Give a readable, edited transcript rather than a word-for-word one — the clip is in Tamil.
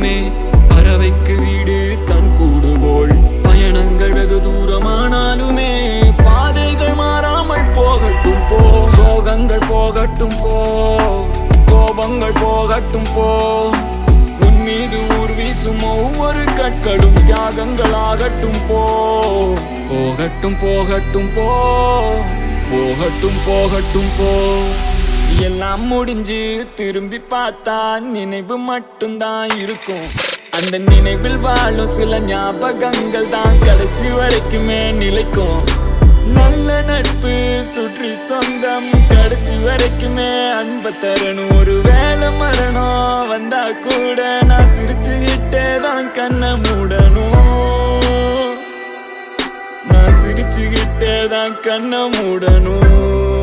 காலமே பறவைக்கு வீடு தன் கூடு போல் பயணங்கள் வெகு தூரமானாலுமே பாதைகள் மாறாமல் போகட்டும் போ சோகங்கள் போகட்டும் போ கோபங்கள் போகட்டும் போ உன் மீது ஊர் வீசும் ஒவ்வொரு கற்களும் தியாகங்களாகட்டும் போ போகட்டும் போகட்டும் போ போகட்டும் போகட்டும் போ எல்லாம் முடிஞ்சு திரும்பி பார்த்தா நினைவு மட்டும்தான் இருக்கும் அந்த நினைவில் வாழும் சில ஞாபகங்கள் தான் கடைசி வரைக்குமே நிலைக்கும் நல்ல நட்பு சுற்றி சொந்தம் கடைசி வரைக்குமே அன்பு தரணும் ஒரு வேளை மரணம் வந்தா கூட நான் சிரிச்சுக்கிட்டே தான் கண்ணை மூடணும் நான் சிரிச்சுக்கிட்டே தான் கண்ணை மூடணும்